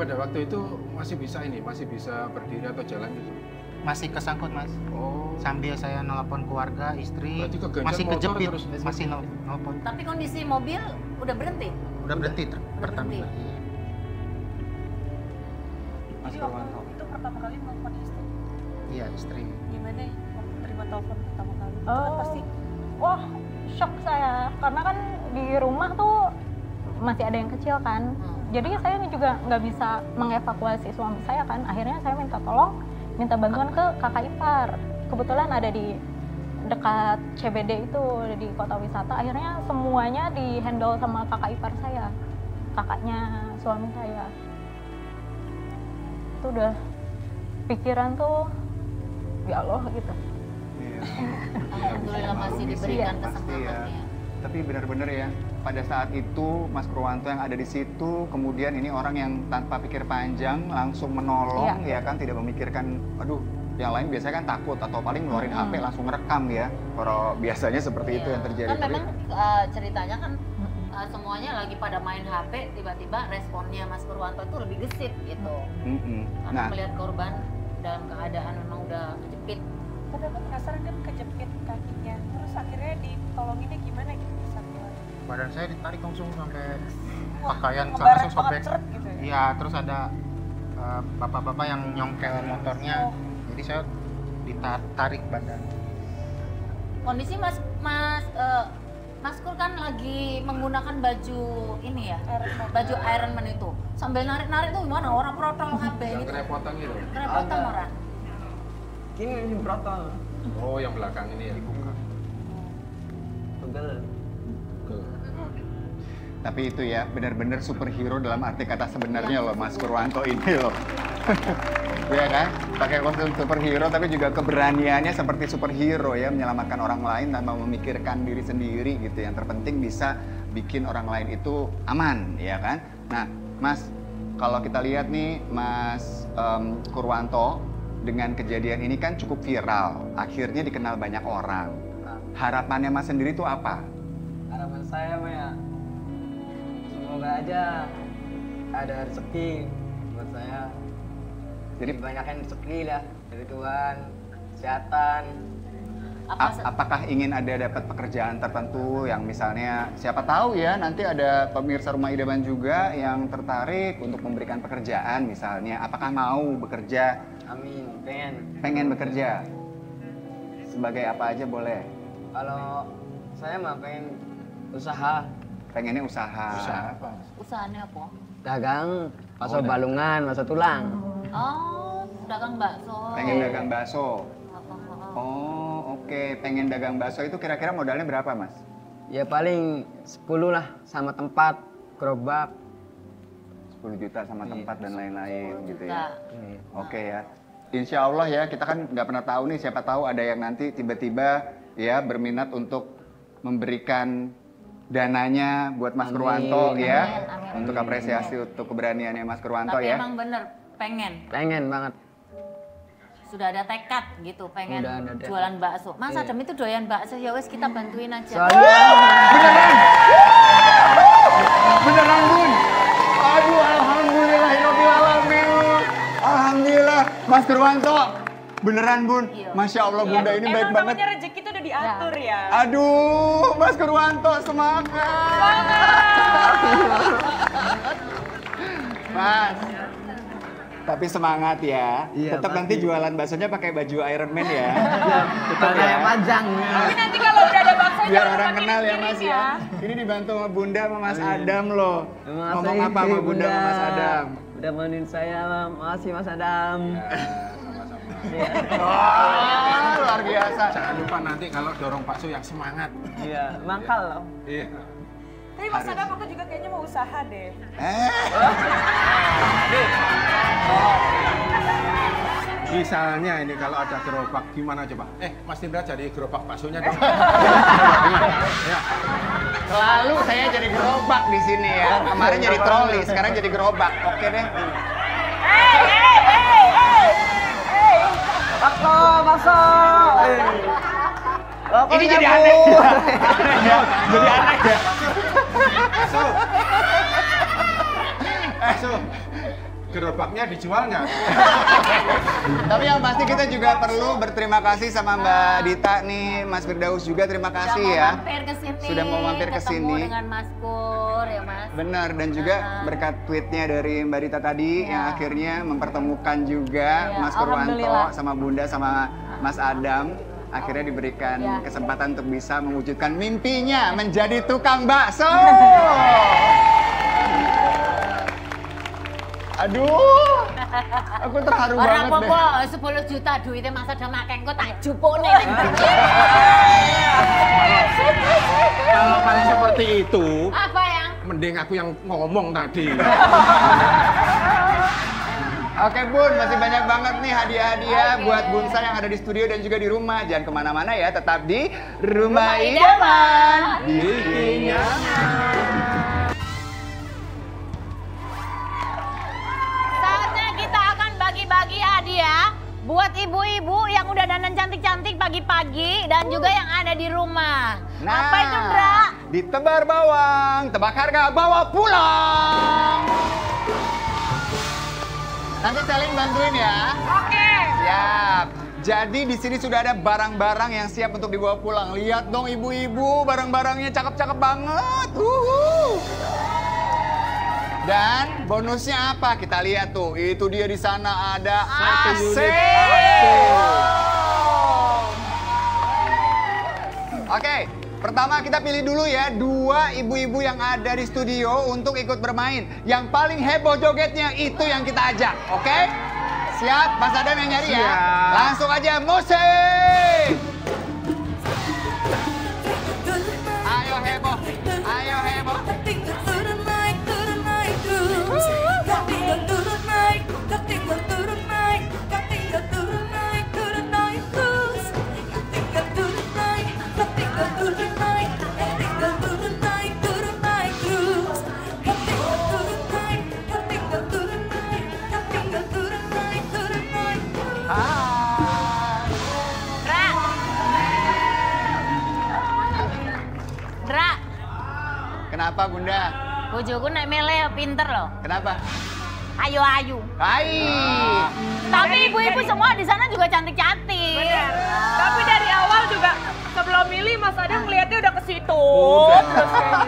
pada waktu itu masih bisa berdiri atau jalan gitu? Masih kesangkut, Mas. Oh. Sambil saya nelpon keluarga, istri, Berarti keganjal masih motor kejepit, terus. masih nelpon. Tapi kondisi mobil udah berhenti? Udah berhenti pertama. berhenti. Jadi waktu itu pertama kali nelfon istri. Iya, istri. Gimana ya waktu terima telepon pertama kali? Itu Oh. kan pasti Wah, shock saya. Karena kan di rumah tuh masih ada yang kecil kan. Jadi saya juga nggak bisa mengevakuasi suami saya kan. Akhirnya saya minta bantuan ke kakak ipar. Kebetulan ada di dekat CBD itu, di kota wisata. Akhirnya semuanya di-handle sama kakak ipar saya. Kakaknya suami saya. Itu udah pikiran tuh, ya Allah gitu. Iya. Alhamdulillah masih diberikan Pasti kesempatan ya. ya. Tapi benar-benar ya, pada saat itu Mas Purwanto yang ada di situ, kemudian ini orang yang tanpa pikir panjang langsung menolong, ya kan, tidak memikirkan, aduh, yang lain biasanya kan takut atau paling ngeluarin HP langsung rekam ya. Kalau biasanya seperti itu Iya. yang terjadi. Kan memang ceritanya kan semuanya lagi pada main HP, tiba-tiba responnya Mas Purwanto itu lebih gesit gitu. Karena Nah, melihat korban dalam keadaan memang udah kejepit. tapi aku penasaran kan kejepit kakinya. Terus akhirnya ditologinnya gimana gitu bisa keluar? Badan saya ditarik langsung sampai Wah, pakaian saya ngebaret langsung sobek. banget, ceret gitu ya? Iya, terus ada bapak-bapak yang nyongkel motornya. Jadi saya ditarik badan. Kondisi Mas Kur kan lagi menggunakan baju ini ya, baju Iron Man itu. Sambil narik-narik tuh gimana? Orang protol HP Yang gitu. kerepotan gitu? Kerepotan orang. Kini protol. Oh, yang belakang ini ya? Dibuka. Pegel. tapi itu ya benar-benar superhero dalam arti kata sebenarnya loh Mas Purwanto ini loh. Iya kan? Pakai kostum superhero tapi juga keberaniannya seperti superhero ya, menyelamatkan orang lain tanpa memikirkan diri sendiri gitu. Yang terpenting bisa bikin orang lain itu aman, ya kan? Nah, Mas, kalau kita lihat nih Mas Purwanto dengan kejadian ini kan cukup viral, akhirnya dikenal banyak orang. Harapannya Mas sendiri itu apa? Harapan saya mah ya, semoga aja ada rezeki buat saya. Jadi banyakkan rezeki lah dari Tuhan, kesehatan. Apakah ingin ada dapat pekerjaan tertentu yang misalnya siapa tahu ya nanti ada pemirsa Rumah Idaman juga yang tertarik untuk memberikan pekerjaan misalnya, apakah mau bekerja? Amin, pengen. Pengen bekerja sebagai apa aja boleh? Kalau saya mah pengen usaha. Pengennya usaha. Usaha apa? Usahanya apa? Dagang, bakso balungan, bakso tulang. Oh, dagang bakso. Pengen dagang bakso. Oh, oke. Pengen dagang bakso itu kira-kira modalnya berapa, Mas? Ya paling 10 lah sama tempat, gerobak. 10 juta sama tempat dan lain-lain gitu ya. Iya. Oke ya. Insya Allah ya, kita kan nggak pernah tahu nih, siapa tahu ada yang nanti tiba-tiba ya berminat untuk memberikan dananya buat Mas Purwanto ya. Amin. Untuk apresiasi untuk keberaniannya Mas Purwanto Tapi ya. emang bener pengen. Pengen banget. Sudah ada tekad gitu, pengen Udah ada. jualan bakso. Mas Adam itu doyan bakso, ya wes kita bantuin aja. Soalnya Beneran Bun. Aduh, alhamdulillahirobbilalamin. Alhamdulillah, Mas Purwanto. Beneran Bun. Iya. Masya Allah Bunda ini baik Emang banget. namanya rezeki itu udah diatur ya. Aduh, Mas Purwanto semangat. Mas. Tapi semangat ya. Iya, Tetap nanti pasti. jualan baksonya pakai baju Iron Man ya. Tetap kayak panjang. Tapi nanti kalau udah ada bakso Biar jangan orang lupa kenal ya kirim-kirim Mas ya. Ini dibantu sama Bunda sama Mas Adam loh. Terima Ngomong kasih, apa sama Bunda sama Mas Adam? Udah menemuin saya, makasih Mas Adam. Iya. Wah, luar biasa. Jangan lupa nanti kalau dorong bakso yang semangat. Iya, mangkal loh. Iya. Tapi Mas Adam aku juga kayaknya mau usaha deh. Misalnya ini kalau ada gerobak gimana coba? Mas Indra jadi gerobak baksonya dong. Ya. Selalu saya jadi gerobak di sini ya. Kemarin jadi troli, sekarang jadi gerobak. Oke deh. Bakso, bakso. Ini jadi aneh. Jadi aneh ya. gerobaknya dijual nggak? Tapi yang pasti kita juga perlu berterima kasih sama Mbak Dita nih, Mas Firdaus juga terima kasih ya. Sudah mau mampir ke sini. Ketemu dengan Mas Kur ya Mas. Benar, dan juga berkat tweetnya dari Mbak Dita tadi yang akhirnya mempertemukan juga Mas Purwanto sama Bunda sama Mas Adam. Akhirnya diberikan kesempatan untuk bisa mewujudkan mimpinya menjadi tukang bakso. Aduh, aku terharu banget deh. Orang popo 10 juta duitnya masa ada makan kok tak jupuk nih. Kalau kalian seperti itu, Apa yang? mending aku yang ngomong tadi. Oke Bun, masih banyak banget nih hadiah-hadiah buat Bunsa yang ada di studio dan juga di rumah. Jangan kemana-mana ya, tetap di Rumah Idaman. Bikinnya. Saatnya kita akan bagi-bagi hadiah buat ibu-ibu yang udah dandan cantik-cantik pagi-pagi dan juga yang ada di rumah. Apa itu, Ndra? Ditebar bawang, tebak harga, bawa pulang. Nanti Selin bantuin ya. Oke. Siap. Jadi di sini sudah ada barang-barang yang siap untuk dibawa pulang. Lihat dong ibu-ibu, barang-barangnya cakep-cakep banget. Dan bonusnya apa? Kita lihat tuh. Itu dia di sana ada AC. Oke, pertama kita pilih dulu ya 2 ibu-ibu yang ada di studio untuk ikut bermain. Yang paling heboh jogetnya itu yang kita ajak, oke? Siap, Mas Adam yang nyari ya? Langsung aja musik! Ayo heboh, ayo heboh. Ndra, Kenapa Bunda? bojoku nek mele pinter loh. Kenapa? Ayu-ayu. Hai. Tapi ibu-ibu semua di sana juga cantik-cantik. Tapi dari awal juga sebelum milih Mas Adam ngeliatnya udah ke situ. Udah. Terus kayak